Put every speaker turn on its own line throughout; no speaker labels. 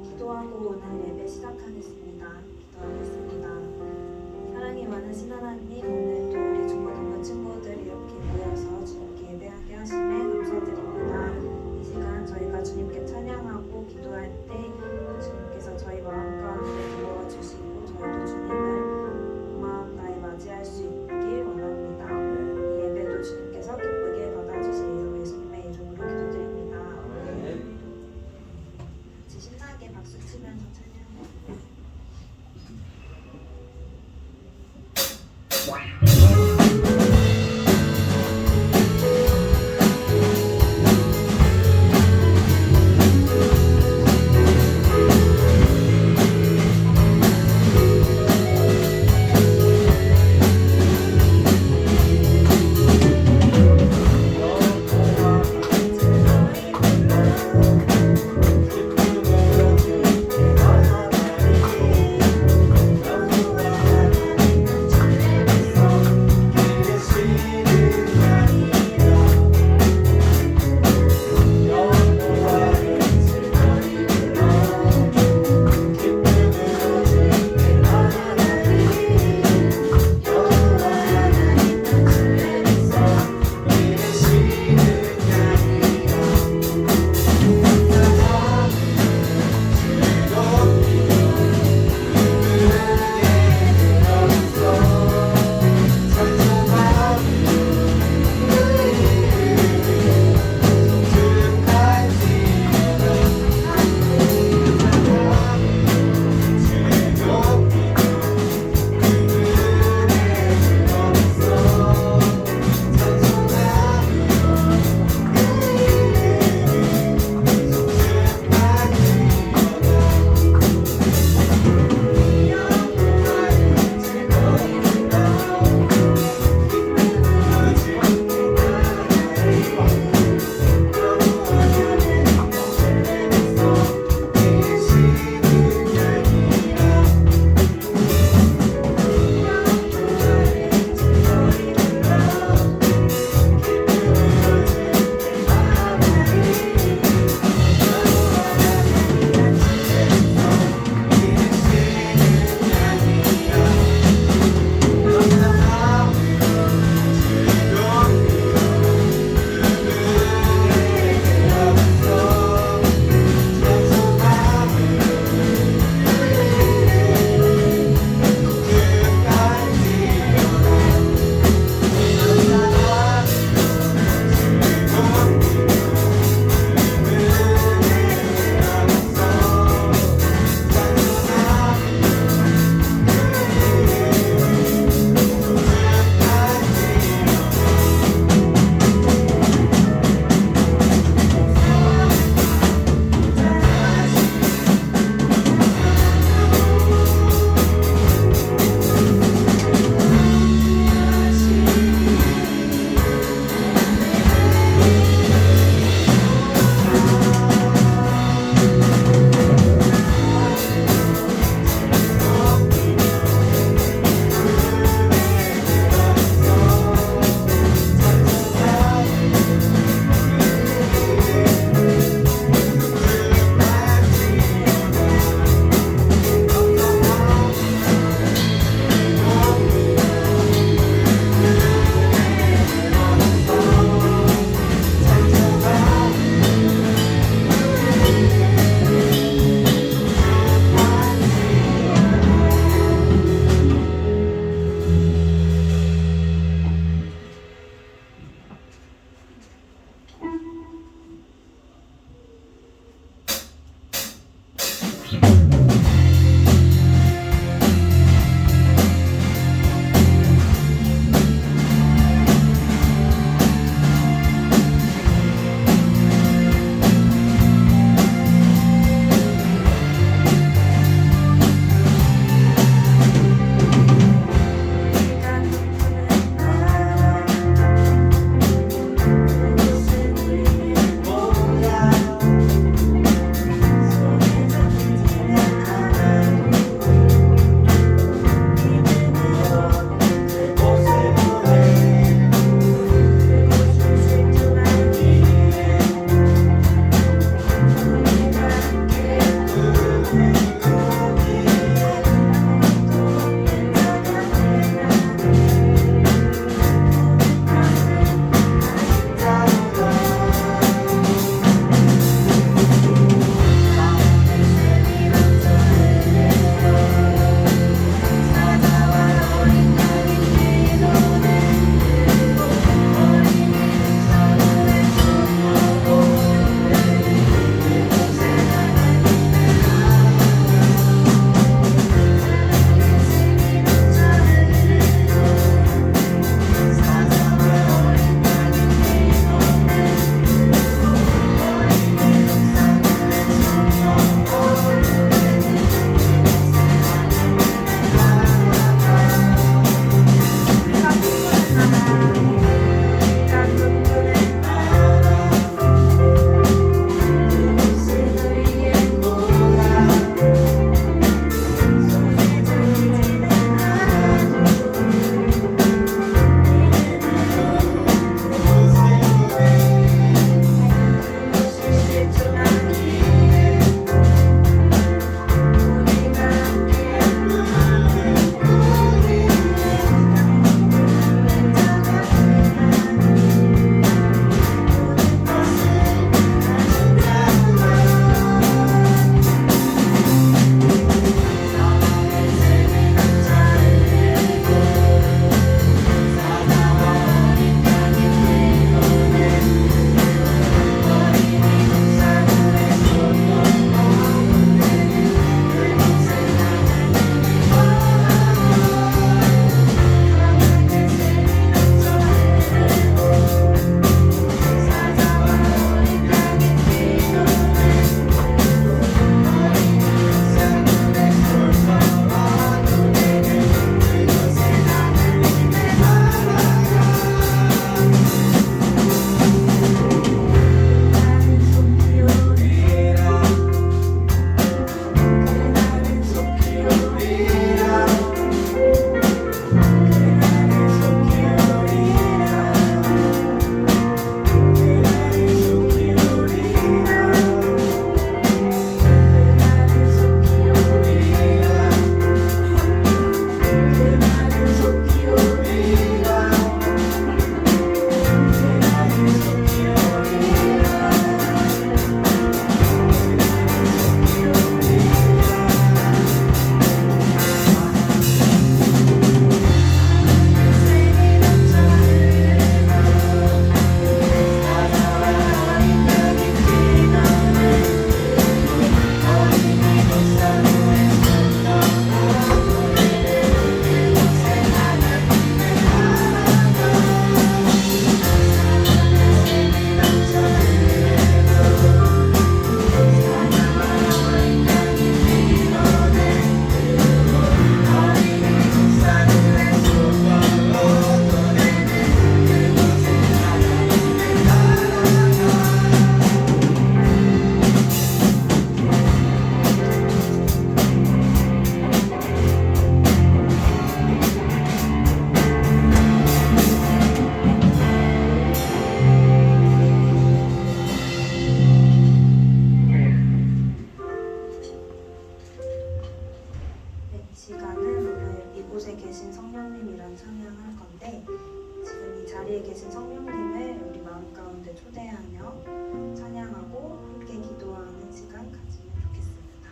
기도하고 오늘 예배 시작하겠습니다. 기도하겠습니다. 사랑이 많으신 하나님, 오늘도 우리 중고등부 친구들 이렇게 모여서 주님께 예배하게 하심에 감사드립니다. 이 시간 저희가 주님께 찬양하고 기도할 때 주님께서 저희 마음 가운데 도와주시고 저희도 주님을 마음 다해 맞이할 수 있길 원합니다. 이 예배도 주님께서 기쁘게 받아주시리로 예수님의 이름으로 기도드립니다. 같이 신나게 박수 치면서 찬양해. 마음 가운데 초대하며 찬양하고 함께 기도하는 시간 가지면 좋겠습니다.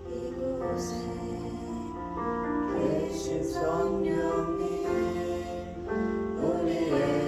이곳에 계신 성령님 우리의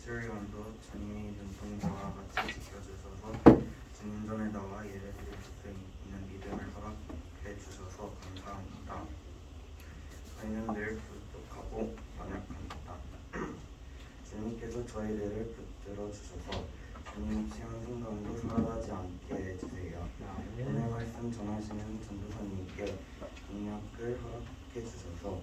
일주일간도 주님이 눈동자와 같이 지켜주셔서 주님 전에 나와 예배드릴 수 있는 믿음을 허락해 주셔서 감사합니다. 저희는 늘 부족하고 연약합니다. 주님께서 저희들을 붙들어 주셔서 주님 없이 한 순간도 살아가지 않게 해주세요. 오늘 말씀 전하시는 전도사님께 능력을 허락해 주셔서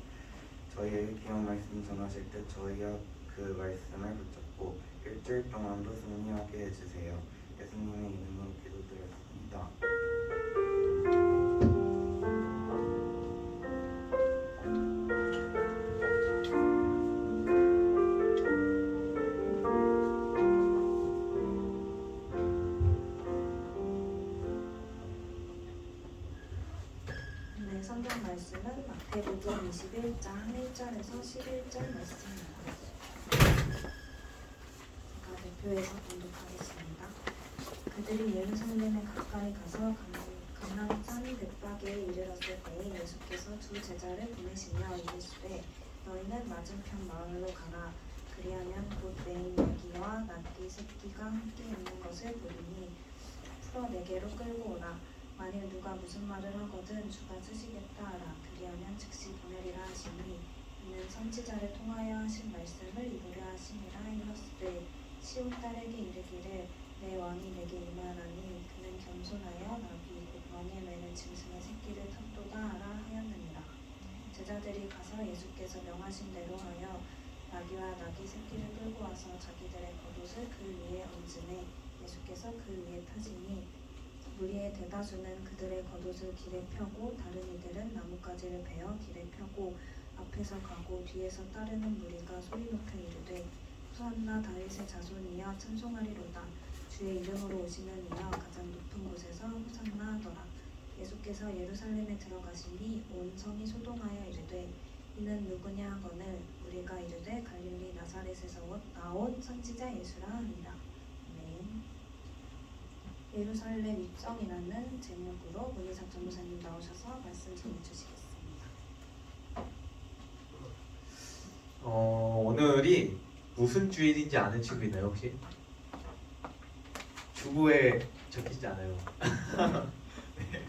저희에게 귀한 말씀 전하실 때 저희가 그 말씀을 붙잡고 일주일 동안도 승리하게 해주세요. 예수님의 이름으로 기도드렸습니다.
네, 성경 말씀은 마태복음 21장 1절에서 11절 말씀입니다. 제가 대표해서 봉독하겠습니다. 그들이 예루살렘에 가까이 가서 감람산 벳박에 이르렀을 때에 예수께서 두 제자를 보내시며 이르시되 너희는 맞은편 마을로 가라. 그리하면 곧 매인 나귀와 나귀 새끼가 함께 있는 것을 보리니 풀어 내게로 끌고 오라. 만일 누가 무슨 말을 하거든 주가 쓰시겠다 하라. 그리하면 즉시 보내리라 하시니 이는 선지자를 통하여 하신 말씀을 이루려 하심이라. 이르시되 시온 딸에게 이르기를 내 왕이 내게 임하나니 그는 겸손하여 나귀 곧 멍에 매는 짐승의 새끼를 탔도다 하라 하였느니라. 제자들이 가서 예수께서 명하신 대로 하여 나귀와 나귀 새끼를 끌고 와서 자기들의 겉옷을 그 위에 얹으매 예수께서 그 위에 타시니 무리의 대다수는 그들의 겉옷을 길에 펴고 다른 이들은 나뭇가지를 베어 길에 펴고 앞에서 가고 뒤에서 따르는 무리가 소리 높여 이르되 호산나 다윗의 자손이여 찬송하리로다. 주의 이름으로 오시는 이여 가장 높은 곳에서 호산나 하더라. 예수께서 예루살렘에 들어가시니 온 성이 소동하여 이르되 이는 누구냐 하거늘 우리가 이르되 갈릴리 나사렛에서 나온 선지자 예수라 하니라. 아멘. 예루살렘 입성이라는 제목으로 문희삭 전도사님 나오셔서 말씀 전해주시겠습니다.
오늘이 무슨 주일인지 아는 친구 있나요 혹시? 주보에 적히지 않아요. 네.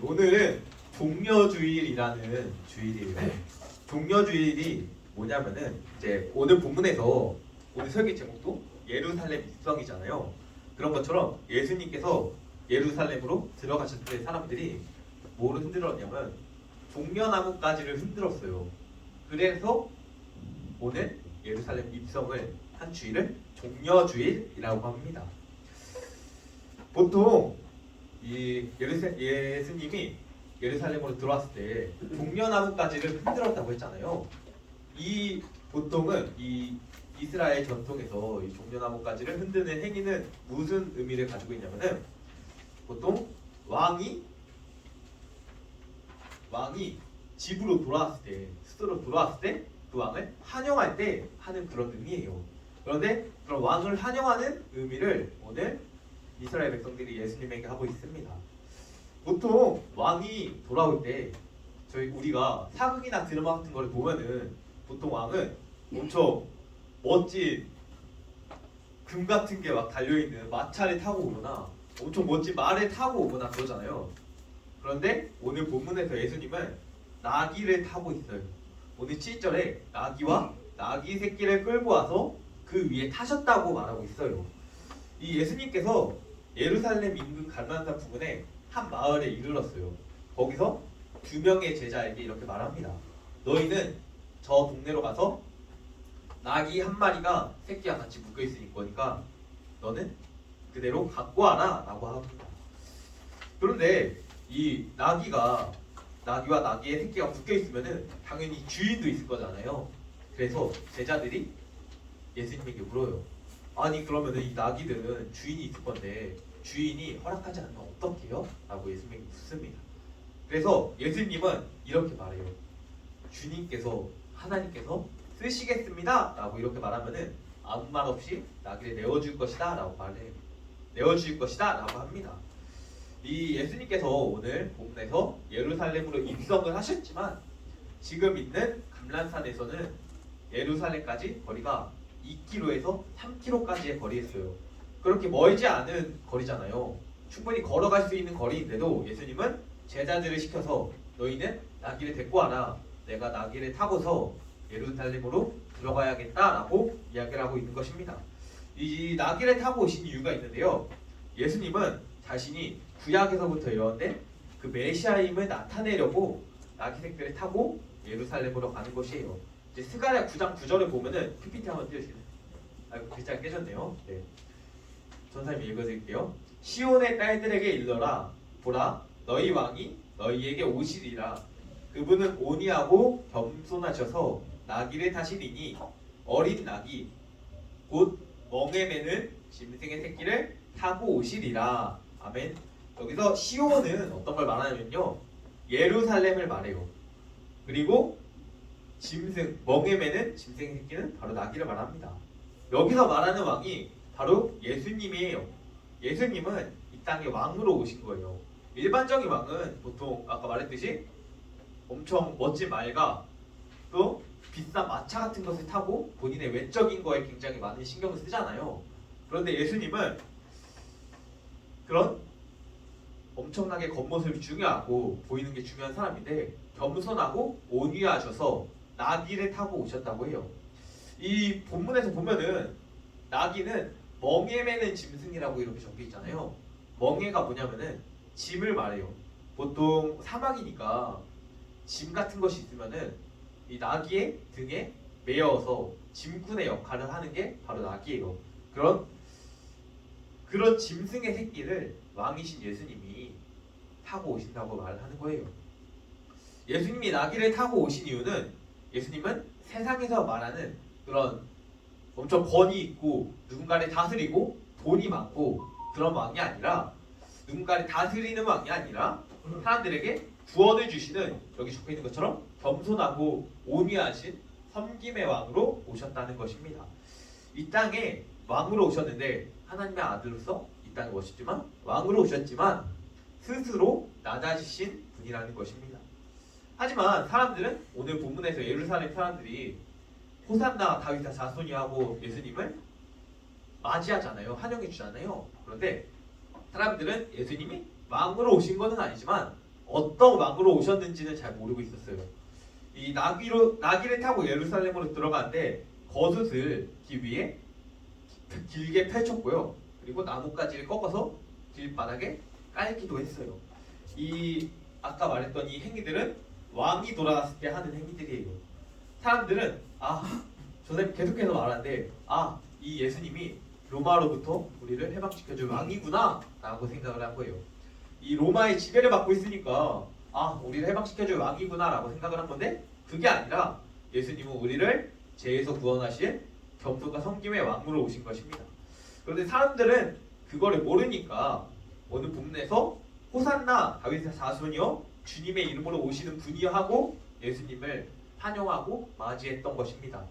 오늘은 종려주일이라는 주일이에요. 종려주일이 뭐냐면은 이제 오늘 본문에서 오늘 설교 제목도 예루살렘 입성이잖아요. 그런 것처럼 예수님께서 예루살렘으로 들어가셨을 때 사람들이 뭐를 흔들었냐면 종려나뭇가지를 흔들었어요. 그래서 오늘 예루살렘 입성을 한 주일을 종려주일이라고 합니다. 보통 이 예수님이 예루살렘으로 들어왔을 때 종려나뭇가지를 흔들었다고 했잖아요. 이 보통은 이 이스라엘 전통에서 이 종려나뭇가지를 흔드는 행위는 무슨 의미를 가지고 있냐면은 보통 왕이 집으로 돌아왔을 때, 수도로 돌아왔을 때 그 왕을 환영할 때 하는 그런 의미예요. 그런데 그런 왕을 환영하는 의미를 오늘 이스라엘 백성들이 예수님에게 하고 있습니다. 보통 왕이 돌아올 때 우리가 사극이나 드라마 같은 거를 보면은 보통 왕은 엄청 멋진 금 같은 게 막 달려있는 마차를 타고 오거나 엄청 멋진 말을 타고 오거나 그러잖아요. 그런데 오늘 본문에서 예수님은 나귀를 타고 있어요. 오늘 7절에 나귀와 나귀 새끼를 끌고 와서 그 위에 타셨다고 말하고 있어요. 이 예수님께서 예루살렘 인근 갈만산 부근에 한 마을에 이르렀어요. 거기서 두 명의 제자에게 이렇게 말합니다. 너희는 저 동네로 가서 나귀 한 마리가 새끼와 같이 묶여 있을 거니까 너는 그대로 갖고 와라 라고 합니다. 그런데 이 나귀와 나귀의 새끼가 묶여 있으면은 당연히 주인도 있을 거잖아요. 그래서 제자들이 예수님에게 물어요. 아니 그러면은 이 나귀들은 주인이 있을 건데 주인이 허락하지 않으면 어떡해요? 라고 예수님에게 묻습니다. 그래서 예수님은 이렇게 말해요. 하나님께서 쓰시겠습니다 라고 이렇게 말하면은 아무 말 없이 나귀를 내어줄 것이다 라고 말해요. 내어줄 것이다 라고 합니다. 이 예수님께서 오늘 본문에서 예루살렘으로 입성을 하셨지만 지금 있는 감람산에서는 예루살렘까지 거리가 2km에서 3km까지의 거리였어요. 그렇게 멀지 않은 거리잖아요. 충분히 걸어갈 수 있는 거리인데도 예수님은 제자들을 시켜서 너희는 나귀를 데리고 와라. 내가 나귀를 타고서 예루살렘으로 들어가야겠다라고 이야기를 하고 있는 것입니다. 이 나귀를 타고 오신 이유가 있는데요. 예수님은 자신이 구약에서부터 이러는데 그 메시아임을 나타내려고 나귀 타고 예루살렘으로 가는 것이에요. 이제 스가랴 9장 9절을 보면은 PPT 한번 띄워주세요. 아이고 글자가 깨졌네요. 네. 전사님 읽어드릴게요. 시온의 딸들에게 일러라. 보라, 너희 왕이 너희에게 오시리라. 그분은 온유하고 겸손하셔서 나귀를 타시리니 어린 나귀 곧 멍에 매는 짐승의 새끼를 타고 오시리라. 아멘. 여기서 시온은 어떤 걸 말하냐면요, 예루살렘을 말해요. 그리고 짐승, 멍에 매는 짐승의 새끼는 바로 나귀를 말합니다. 여기서 말하는 왕이 바로 예수님이에요. 예수님은 이 땅에 왕으로 오신 거예요. 일반적인 왕은 보통 아까 말했듯이 엄청 멋진 말과 또 비싼 마차 같은 것을 타고 본인의 외적인 거에 굉장히 많은 신경을 쓰잖아요. 그런데 예수님은 그런 엄청나게 겉모습이 중요하고 보이는 게 중요한 사람인데 겸손하고 온유하셔서 나귀를 타고 오셨다고 해요. 이 본문에서 보면은 나귀는 멍에 매는 짐승이라고 이렇게 적혀 있잖아요. 멍에가 뭐냐면은 짐을 말해요. 보통 사막이니까 짐 같은 것이 있으면은 이 나귀의 등에 매여서 짐꾼의 역할을 하는 게 바로 나귀예요. 그런 짐승의 새끼를 왕이신 예수님이 타고 오신다고 말하는 거예요. 예수님이 나귀를 타고 오신 이유는 예수님은 세상에서 말하는 그런 엄청 권위 있고 누군가를 다스리고 돈이 많고 그런 왕이 아니라, 누군가를 다스리는 왕이 아니라 사람들에게 구원을 주시는, 여기 적혀 있는 것처럼 겸손하고 온유하신 섬김의 왕으로 오셨다는 것입니다. 이 땅에 왕으로 오셨는데 하나님의 아들로서 이 땅에 오셨지만 왕으로 오셨지만 스스로 낮아지신 분이라는 것입니다. 하지만 사람들은 오늘 본문에서 예루살렘 사람들이 호산나 다윗의 자손이 하고 예수님을 맞이하잖아요. 환영해 주잖아요. 그런데 사람들은 예수님이 왕으로 오신 것은 아니지만 어떤 왕으로 오셨는지는 잘 모르고 있었어요. 이 나귀를 타고 예루살렘으로 들어가는데 겉옷을 길 위에 길게 펼쳤고요. 그리고 나뭇가지를 꺾어서 길바닥에 깔기도 했어요. 이 아까 말했던 이 행위들은 왕이 돌아갔을 때 하는 행위들이에요. 사람들은 선생님 계속해서 말하는데 이 예수님이 로마로부터 우리를 해방시켜줄 왕이구나 라고 생각을 한 거예요. 이 로마의 지배를 받고 있으니까 우리를 해방시켜줄 왕이구나 라고 생각을 한 건데, 그게 아니라 예수님은 우리를 죄에서 구원하실 겸손과 섬김의 왕으로 오신 것입니다. 그런데 사람들은 그거를 모르니까 오늘 본문에서 호산나 다윗의 자손이여 주님의 이름으로 오시는 분이여 하고 예수님을 환영하고 맞이했던 것입니다.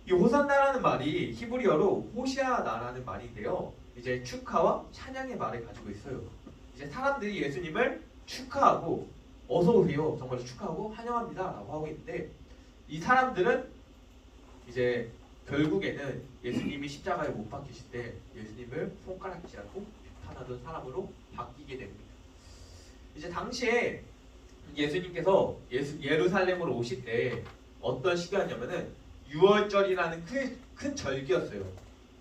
이 호산나라는 말이 히브리어로 호시아나라는 말인데요, 이제 축하와 찬양의 말을 가지고 있어요. 이제 사람들이 예수님을 축하하고 어서 오세요, 정말 축하하고 환영합니다 라고 하고 있는데, 이 사람들은 이제 결국에는 예수님이 십자가에 못 박히실 때 예수님을 손가락질하고 비판하던 사람으로 바뀌게 됩니다. 이제 당시에 예수님께서 예루살렘으로 오실 때 어떤 시기였냐면은 6월절이라는 큰 절기였어요.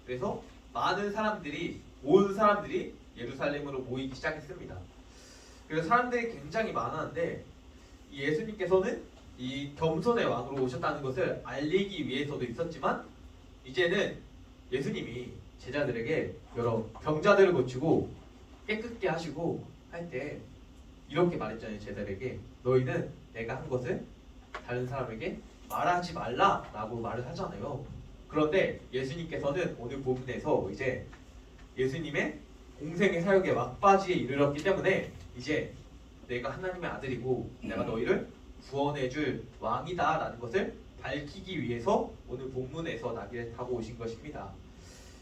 그래서 많은 사람들이, 온 사람들이 예루살렘으로 모이기 시작했습니다. 그래서 사람들이 굉장히 많았는데 이 예수님께서는 이 겸손의 왕으로 오셨다는 것을 알리기 위해서도 있었지만, 이제는 예수님이 제자들에게 여러 병자들을 고치고 깨끗게 하시고 할 때 이렇게 말했잖아요. 제자들에게 너희는 내가 한 것을 다른 사람에게 말하지 말라라고 말을 하잖아요. 그런데 예수님께서는 오늘 본문에서 이제 예수님의 공생의 사역의 막바지에 이르렀기 때문에 이제 내가 하나님의 아들이고 내가 너희를 구원해줄 왕이다라는 것을 밝히기 위해서 오늘 본문에서 나귀를 타고 오신 것입니다.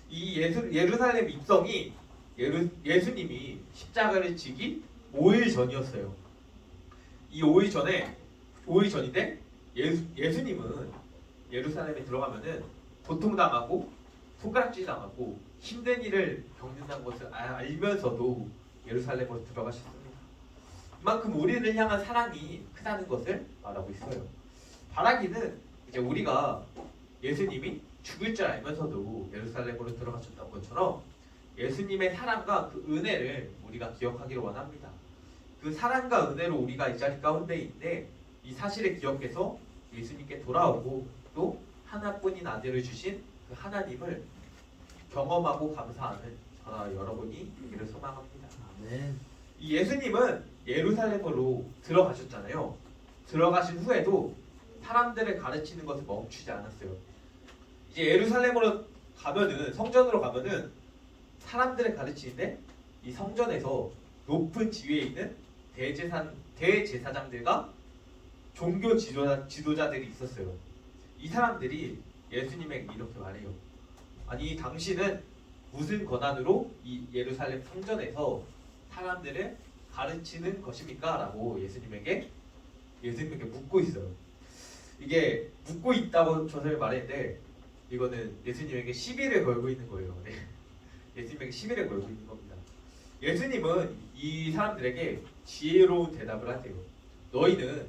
이 예루살렘 입성이 예수님이 십자가를 지기 5일 전이었어요. 이 5일 전인데 예수님은 예루살렘에 들어가면은 고통당하고 손가락질 당하고 힘든 일을 겪는다는 것을 알면서도 예루살렘으로 들어가셨습니다. 그만큼 우리를 향한 사랑이 크다는 것을 말하고 있어요. 바라기는 이제 우리가 예수님이 죽을 줄 알면서도 예루살렘으로 들어가셨던 것처럼 예수님의 사랑과 그 은혜를 우리가 기억하기를 원합니다. 그 사랑과 은혜로 우리가 이 자리 가운데 있는데 이 사실을 기억해서 예수님께 돌아오고 또 하나뿐인 아들을 주신 그 하나님을 경험하고 감사하는 저와 여러분이 되기를 소망합니다.
아멘.
이 예수님은 예루살렘으로 들어가셨잖아요. 들어가신 후에도 사람들을 가르치는 것을 멈추지 않았어요. 이제 예루살렘으로 가면은 성전으로 가면은 사람들을 가르치는데 이 성전에서 높은 지위에 있는 대제사장들과 종교 지도자들이 있었어요. 이 사람들이 예수님에게 이렇게 말해요. 아니 당신은 무슨 권한으로 이 예루살렘 성전에서 사람들을 가르치는 것입니까? 라고 예수님에게 묻고 있어요. 이게 묻고 있다고 저는 말했는데 이거는 예수님에게 시비를 걸고 있는 거예요. 네. 예수님에게 시비를 걸고 있는 겁니다. 예수님은 이 사람들에게 지혜로운 대답을 하세요. 너희는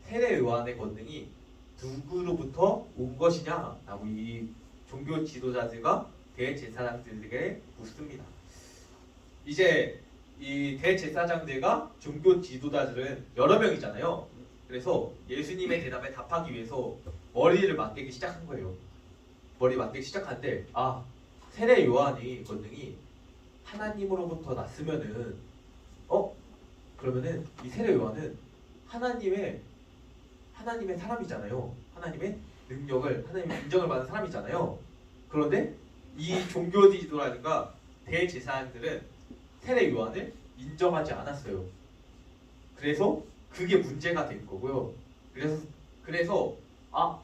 세례 요한의 권능이 누구로부터 온 것이냐? 라고 이 종교 지도자들과 대제사장들에게 묻습니다. 이제 이 대제사장들과 종교 지도자들은 여러 명이잖아요. 그래서 예수님의 대답에 답하기 위해서 머리를 맞대기 시작한 거예요. 머리 맞대기 시작하는데 세례 요한의 권능이 하나님으로부터 났으면은 그러면은 이 세례 요한은 하나님의 사람이잖아요. 하나님의 능력을 하나님의 인정을 받은 사람이잖아요. 그런데 이 종교 지도라든가 대제사장들은 세례 요한을 인정하지 않았어요. 그래서 그게 문제가 된 거고요. 그래서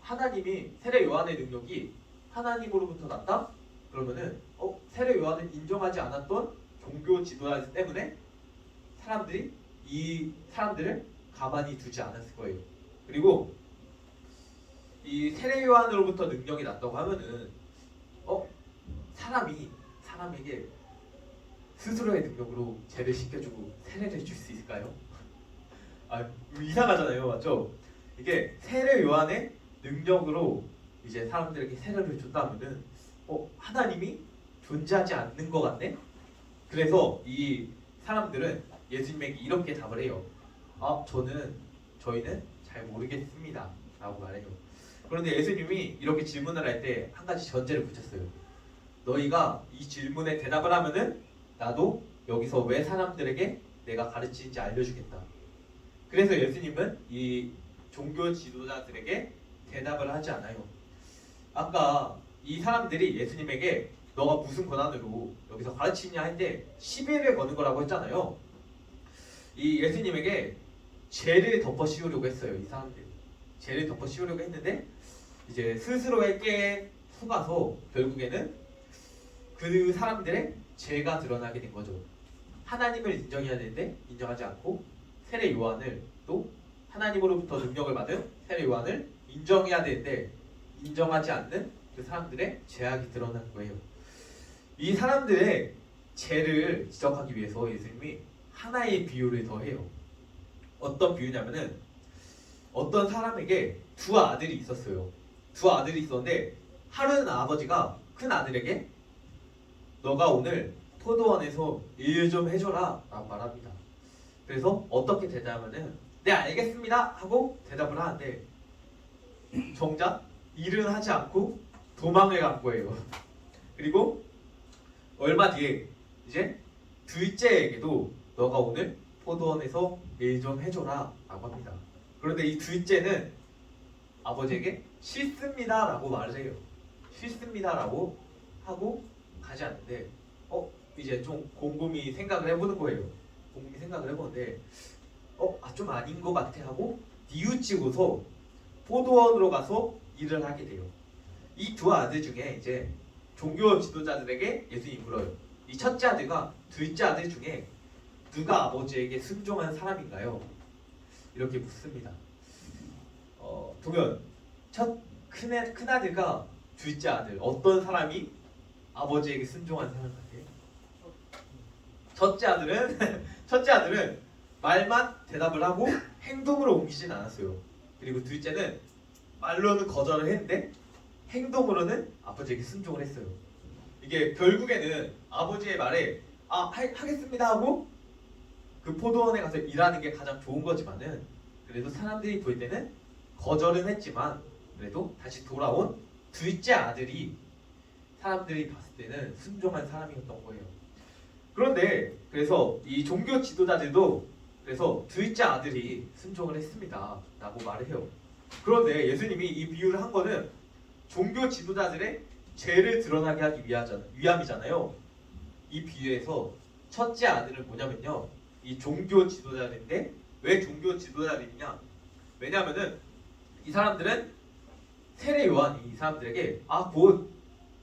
하나님이 세례 요한의 능력이 하나님으로부터 났다? 그러면은 세례 요한을 인정하지 않았던 종교 지도자들 때문에 사람들이 이 사람들을 가만히 두지 않았을 거예요. 그리고 이 세례 요한으로부터 능력이 났다고 하면은 사람에게 스스로의 능력으로 죄를 씻겨주고 세례를 줄 수 있을까요? 이상하잖아요, 맞죠? 이게 세례 요한의 능력으로 이제 사람들에게 세례를 줬다면은 하나님이 존재하지 않는 것 같네? 그래서 이 사람들은 예수님에게 이렇게 답을 해요. 저희는 잘 모르겠습니다. 라고 말해요. 그런데 예수님이 이렇게 질문을 할 때 한 가지 전제를 붙였어요. 너희가 이 질문에 대답을 하면은 나도 여기서 왜 사람들에게 내가 가르치는지 알려주겠다. 그래서 예수님은 이 종교 지도자들에게 대답을 하지 않아요. 아까 이 사람들이 예수님에게 너가 무슨 권한으로 여기서 가르치냐 할 때 시비를 거는 거라고 했잖아요. 이 예수님에게 죄를 덮어 씌우려고 했어요. 이 사람들 죄를 덮어 씌우려고 했는데 이제 스스로에게 속아서 결국에는 그 사람들의 죄가 드러나게 된 거죠. 하나님을 인정해야 되는데 인정하지 않고 세례 요한을 또 하나님으로부터 능력을 받은 세례 요한을 인정해야 되는데 인정하지 않는 그 사람들의 죄악이 드러난 거예요. 이 사람들의 죄를 지적하기 위해서 예수님이 하나의 비유를 더해요. 어떤 비유냐면은 어떤 사람에게 두 아들이 있었어요. 두 아들이 있었는데 하루는 아버지가 큰 아들에게 너가 오늘 포도원에서 일 좀 해줘라 라고 말합니다. 그래서 어떻게 대답하면은 네 알겠습니다 하고 대답을 하는데 정작 일은 하지 않고 도망을 간 거예요. 그리고 얼마 뒤에 이제 둘째에게도 너가 오늘 포도원에서 일 좀 해줘라 라고 합니다. 그런데 이 둘째는 아버지에게 싫습니다 라고 말을 해요. 싫습니다 라고 하고 가지 않는데 이제 좀 곰곰이 생각을 해보는 거예요. 곰곰이 생각을 해보는데 좀 아닌 것 같아 하고 뉘우치고서 포도원으로 가서 일을 하게 돼요. 이 두 아들 중에 이제 종교 지도자들에게 예수님이 물어요. 이 첫째 아들과 둘째 아들 중에 누가 아버지에게 순종한 사람인가요? 이렇게 묻습니다. 보면 큰 아들과 둘째 아들 어떤 사람이 아버지에게 순종한 사람 같아요? 첫째 아들은 첫째 아들은 말만 대답을 하고 행동으로 옮기진 않았어요. 그리고 둘째는 말로는 거절을 했는데 행동으로는 아버지에게 순종을 했어요. 이게 결국에는 아버지의 말에 하겠습니다 하고 그 포도원에 가서 일하는 게 가장 좋은 거지만은 그래도 사람들이 볼 때는 거절은 했지만 그래도 다시 돌아온 둘째 아들이 사람들이 봤을 때는 순종한 사람이었던 거예요. 그런데 그래서 이 종교 지도자들도 그래서 둘째 아들이 순종을 했습니다 라고 말을 해요. 그런데 예수님이 이 비유를 한 거는 종교 지도자들의 죄를 드러나게 하기 위함이잖아요. 이 비유에서 첫째 아들은 뭐냐면요, 이 종교 지도자들인데 왜 종교 지도자들이냐? 왜냐하면은 이 사람들은 세례 요한이 이 사람들에게 곧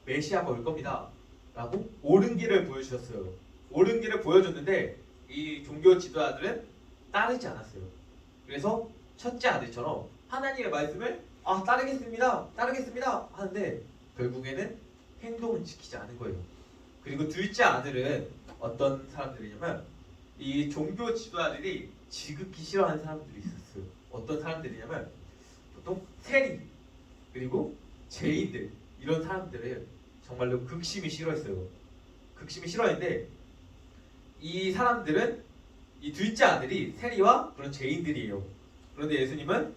메시아가 올 겁니다 라고 옳은 길을 보여주셨어요. 옳은 길을 보여줬는데 이 종교 지도자들은 따르지 않았어요. 그래서 첫째 아들처럼 하나님의 말씀을 따르겠습니다 하는데 결국에는 행동은 지키지 않은 거예요. 그리고 둘째 아들은 어떤 사람들이냐면 이 종교 지도자들이 지극히 싫어하는 사람들이 있었어요. 어떤 사람들이냐면 보통 세리 그리고 죄인들 이런 사람들을 정말로 극심히 싫어했어요. 극심히 싫어했는데 이 사람들은 이 둘째 아들이 세리와 그런 죄인들이에요. 그런데 예수님은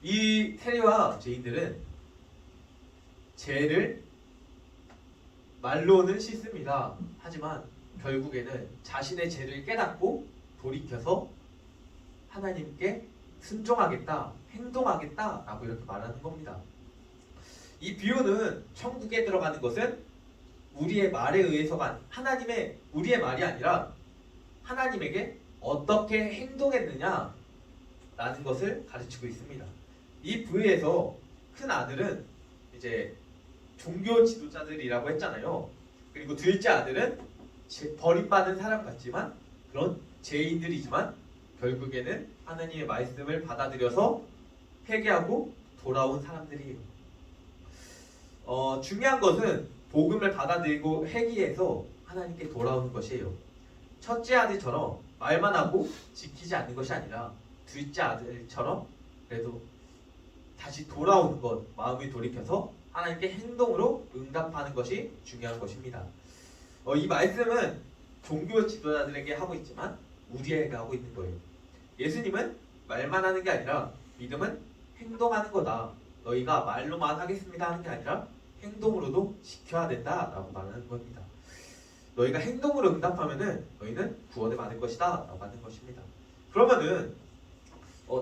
이 세리와 죄인들은 죄를 말로는 씻습니다. 하지만 결국에는 자신의 죄를 깨닫고 돌이켜서 하나님께 순종하겠다, 행동하겠다라고 이렇게 말하는 겁니다. 이 비유는 천국에 들어가는 것은 우리의 말에 의해서가 우리의 말이 아니라 하나님에게 어떻게 행동했느냐라는 것을 가르치고 있습니다. 이 비유에서 큰 아들은 이제 종교 지도자들이라고 했잖아요. 그리고 둘째 아들은 버림받은 사람 같지만 그런 죄인들이지만 결국에는 하나님의 말씀을 받아들여서 회개하고 돌아온 사람들이에요. 중요한 것은 복음을 받아들이고 회개해서 하나님께 돌아오는 것이에요. 첫째 아들처럼 말만 하고 지키지 않는 것이 아니라 둘째 아들처럼 그래도 다시 돌아오는 것, 마음을 돌이켜서 하나님께 행동으로 응답하는 것이 중요한 것입니다. 이 말씀은 종교 지도자들에게 하고 있지만 우리에게 하고 있는 거예요. 예수님은 말만 하는 게 아니라 믿음은 행동하는 거다. 너희가 말로만 하겠습니다 하는 게 아니라 행동으로도 지켜야 된다라고 말하는 겁니다. 너희가 행동으로 응답하면은 너희는 구원을 받을 것이다 라고 하는 것입니다. 그러면은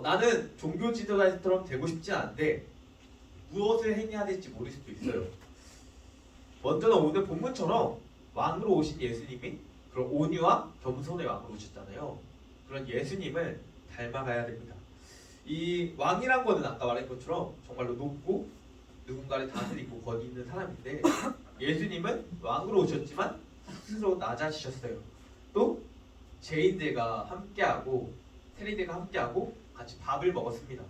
나는 종교 지도자처럼 되고 싶지 않은데 무엇을 행해야 될지 모를 수도 있어요. 먼저는 오늘 본문처럼 왕으로 오신 예수님이 그런 온유와 겸손의 왕으로 오셨잖아요. 그런 예수님을 닮아가야 됩니다. 이 왕이란 거는 아까 말한 것처럼 정말로 높고 누군가를 다스리고 거기 있는 사람인데 예수님은 왕으로 오셨지만 스스로 낮아지셨어요. 또 죄인들과 함께하고 세리들과 함께하고 같이 밥을 먹었습니다.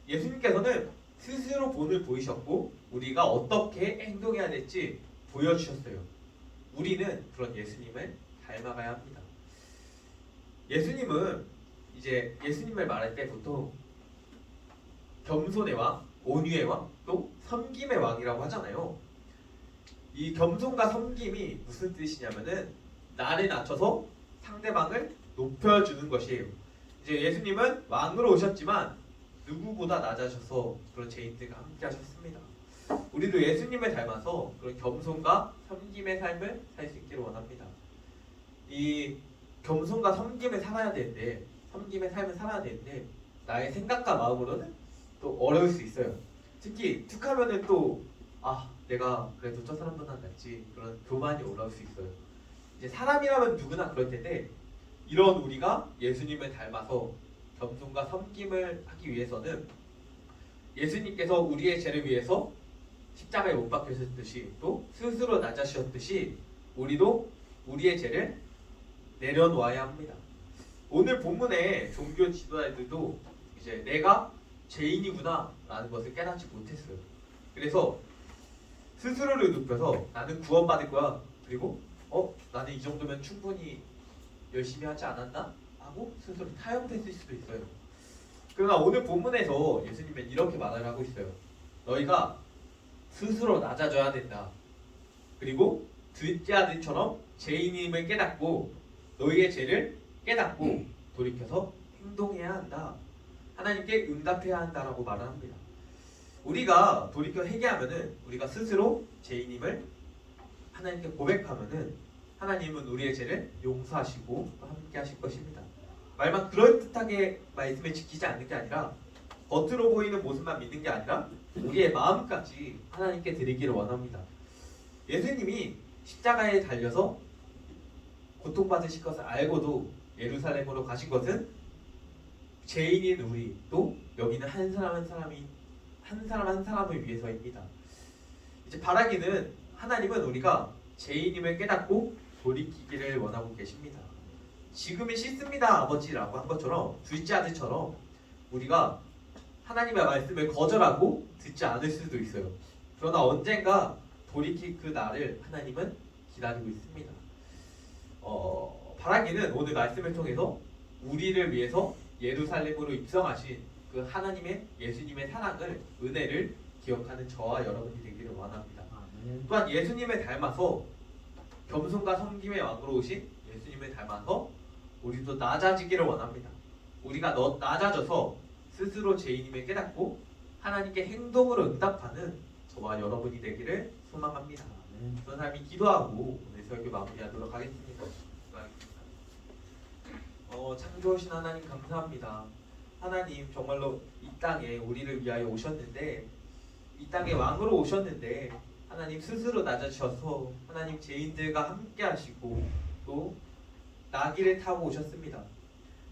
예수님께서는 스스로 본을 보이셨고 우리가 어떻게 행동해야 될지 보여주셨어요. 우리는 그런 예수님을 닮아가야 합니다. 예수님은 이제 예수님을 말할 때 보통 겸손의 왕, 온유의 왕, 또 섬김의 왕이라고 하잖아요. 이 겸손과 섬김이 무슨 뜻이냐면은 나를 낮춰서 상대방을 높여주는 것이에요. 이제 예수님은 왕으로 오셨지만 누구보다 낮아셔서 그런 죄인들과 함께 하셨습니다. 우리도 예수님을 닮아서 그런 겸손과 섬김의 삶을 살 수 있기를 원합니다. 이 겸손과 섬김을 살아야 되는데 섬김의 삶을 살아야 되는데 나의 생각과 마음으로는 또 어려울 수 있어요. 특히 툭하면은 또 내가 그래도 저 사람보다 낫지 그런 교만이 올라올 수 있어요. 이제 사람이라면 누구나 그럴 텐데 이런 우리가 예수님을 닮아서 겸손과 섬김을 하기 위해서는 예수님께서 우리의 죄를 위해서 십자가에 못 박히셨듯이 또 스스로 낮아지셨듯이 우리도 우리의 죄를 내려놓아야 합니다. 오늘 본문의 종교 지도자들도 이제 내가 죄인이구나 라는 것을 깨닫지 못했어요. 그래서 스스로를 눕혀서 나는 구원받을 거야. 그리고 나는 이 정도면 충분히 열심히 하지 않았나? 하고 스스로 타협했을 수도 있어요. 그러나 오늘 본문에서 예수님은 이렇게 말을 하고 있어요. 너희가 스스로 낮아져야 된다. 그리고 둘째 아들처럼 죄인임을 깨닫고 너희의 죄를 깨닫고 돌이켜서 행동해야 한다. 하나님께 응답해야 한다라고 말을 합니다. 우리가 돌이켜 회개하면은 우리가 스스로 죄인임을 하나님께 고백하면은 하나님은 우리의 죄를 용서하시고 함께 하실 것입니다. 말만 그럴듯하게 말씀을 지키지 않는 게 아니라 겉으로 보이는 모습만 믿는 게 아니라 우리의 마음까지 하나님께 드리기를 원합니다. 예수님이 십자가에 달려서 고통받으실 것을 알고도 예루살렘으로 가신 것은 죄인인 우리 또 여기는 한 사람 한 사람을 위해서입니다. 이제 바라기는 하나님은 우리가 죄인임을 깨닫고 돌이키기를 원하고 계십니다. 지금이 싫습니다 아버지라고 한 것처럼 둘째 아들처럼 우리가 하나님의 말씀을 거절하고 듣지 않을 수도 있어요. 그러나 언젠가 돌이킬 그 날을 하나님은 기다리고 있습니다. 바라기는 오늘 말씀을 통해서 우리를 위해서 예루살렘으로 입성하신 그 하나님의 예수님의 사랑을 은혜를 기억하는 저와 여러분이 되기를 원합니다. 또한 예수님을 닮아서 겸손과 섬김의 왕으로 오신 예수님을 닮아서 우리도 낮아지기를 원합니다. 우리가 낮아져서 스스로 죄인임을 깨닫고 하나님께 행동으로 응답하는 저와 여러분이 되기를 소망합니다. 그런 사람이 기도하고 오늘 설교 마무리하도록 하겠습니다. 창조하신 하나님 감사합니다. 하나님 정말로 이 땅에 우리를 위하여 오셨는데 이 땅에 왕으로 오셨는데 하나님 스스로 낮아지셔서 하나님 죄인들과 함께 하시고 또 나귀를 타고 오셨습니다.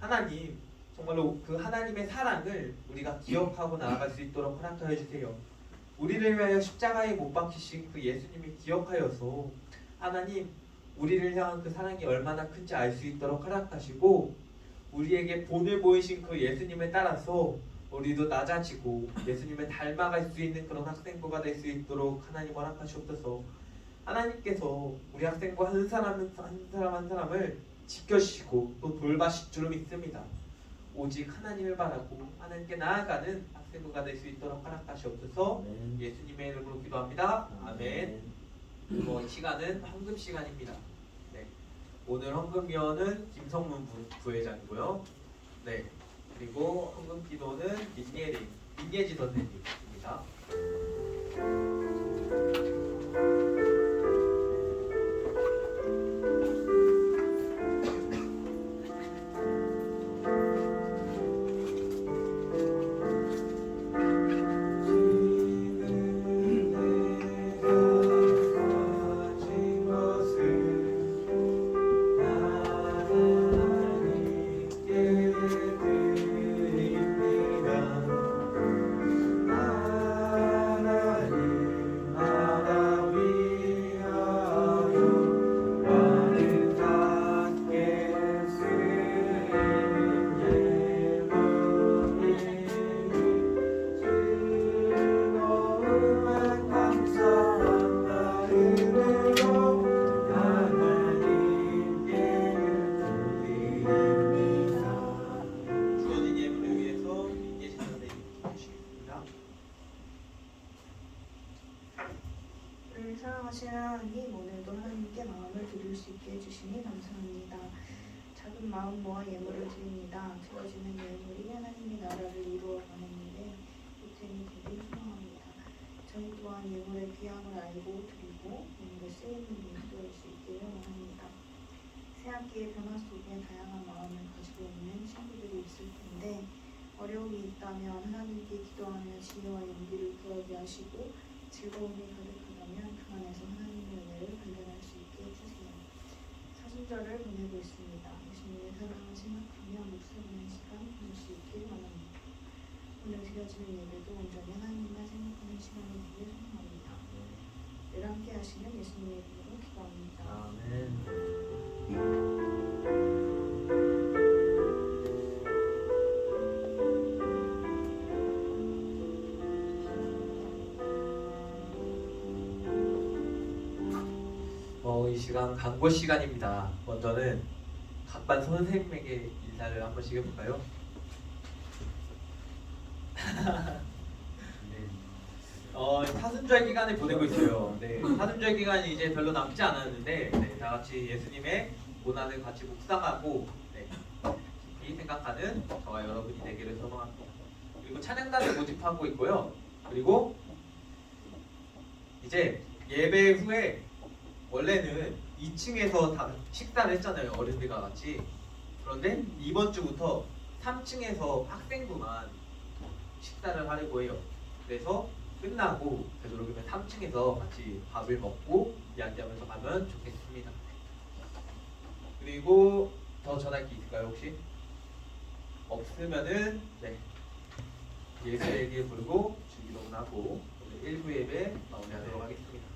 하나님 정말로 그 하나님의 사랑을 우리가 기억하고 나아갈 수 있도록 허락하여 주세요. 우리를 위하여 십자가에 못 박히신 그 예수님이 기억하여서 하나님 우리를 향한 그 사랑이 얼마나 큰지 알 수 있도록 허락하시고 우리에게 본을 보이신 그 예수님을 따라서 우리도 낮아지고 예수님을 닮아갈 수 있는 그런 학생부가 될 수 있도록 하나님 허락하시옵소서. 하나님께서 우리 학생부 한 사람 한 사람을 지켜주시고 또 돌봐실 줄 믿습니다. 오직 하나님을 바라고 하나님께 나아가는 학생부가 될 수 있도록 허락하시옵소서. 예수님의 이름으로 기도합니다. 아멘. 이 시간은 헌금 시간입니다. 네. 오늘 헌금위원은 김성문 부회장이고요. 네. 그리고 헌금 기도는 민예지 선생님입니다.
사랑하시는 하나님, 오늘도 하나님께 마음을 드릴 수 있게 해주시니 감사합니다. 작은 마음 모아 예물을 드립니다. 드려지는 예물이 하나님의 나라를 이루어가는 일에 보탬이 되길 소망합니다. 저희 또한 예물의 귀함을 알고 드리고 예물의 쓰임을 인도할 수 있기를 원합니다. 새학기의 변화 속에 다양한 마음을 가지고 있는 친구들이 있을 텐데 어려움이 있다면 하나님께 기도하며 지혜와 용기를 구하게 하시고 즐거움이 가득하다면 그 안에서 하나님의 은혜를 발견할 수 있게 해주세요. 사순절을 보내고 있습니다. 예수님의 사랑을 생각하며 묵상하는 시간 보낼 수 있길 원합니다. 오늘 드려지는 예배도 온전히 하나님만 생각하는 시간이 되길 소망합니다. 늘 함께 하시는 예수님의 이름으로 기도합니다.
아멘. 이 시간 강고 시간입니다. 먼저는 각반 선생님에게 인사를 한 번씩 해볼까요? 사순절 기간을 보내고 있어요. 네, 사순절 기간이 이제 별로 남지 않았는데 네, 다 같이 예수님의 고난을 같이 묵상하고 네, 깊이 생각하는 저와 여러분이 되기를 소망합니다. 그리고 찬양단을 모집하고 있고요. 그리고 이제 예배 후에 원래는 2층에서 다 식사를 했잖아요. 어른들과 같이. 그런데 이번 주부터 3층에서 학생부만 식사를 하려고 해요. 그래서 끝나고 되도록이면 3층에서 같이 밥을 먹고 이야기하면서 가면 좋겠습니다. 그리고 더 전할 게 있을까요 혹시? 없으면은 네 예수에게 부르고 주기도문 하고 1부 예배 마무리하도록 하겠습니다.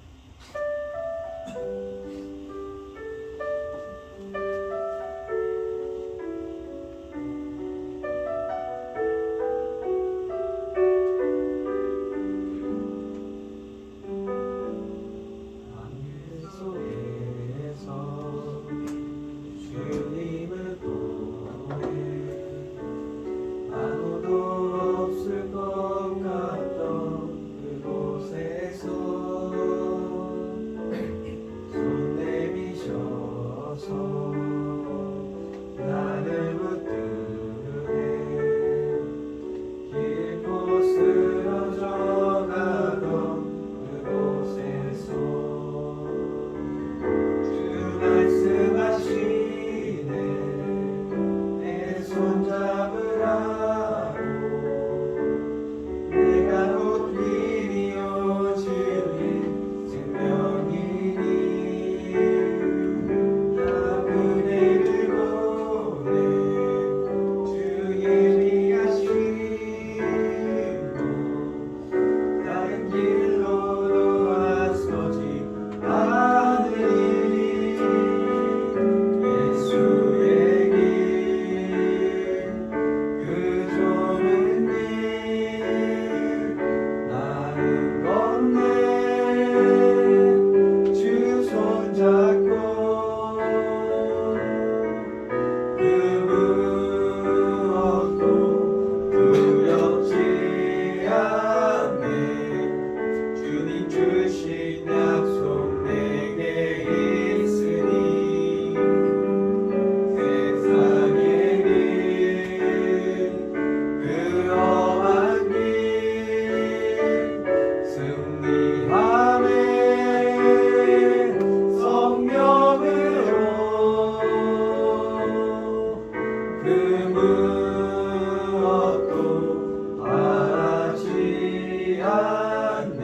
주님을 보내 아무도 없을 것 같던 그곳에서 손 내미셔서 나를 붙들으네 길고 쓰러져 가던 그곳에서 주 말씀하시네 내 손 잡으라고 내가 곧 길이요 진리 생명이니 나 그대를 보내 주 예비하시고 다른 길로 돌아서지 않으리 예수의 길그 좁은 길 나는 걷네 주 손잡고 그 무엇도 두렵지 않네 주님 주신 약속 내게 있으니 세상의 길그 험한 길 승리함에 성령으로 그 무엇도 바라지 않네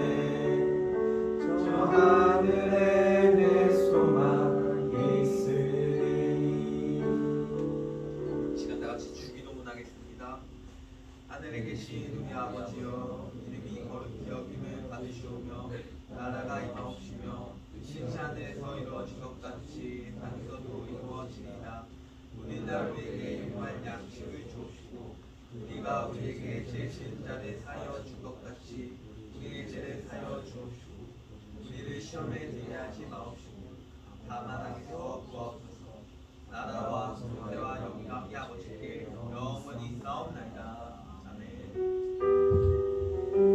저 하늘에 내 소망 있으리
시간 다 같이 주기도문 하겠습니다. 하늘에 계신 우리 아버지여 이름이 거룩히 여김을 받으시오며 나라가 임하옵시며 뜻이 하늘에서 이루어진 것 같이 땅에서도 이루어지리이다. 우리날 우리에게 용할 양식을 주옵시고 우리가 우리에게 죄 지은 자를 사하여 준 것 같이 우리의 죄를 사하여 주옵시고 우리를 시험에 들게 하지 마옵시고 다만 악에서 구하옵소서.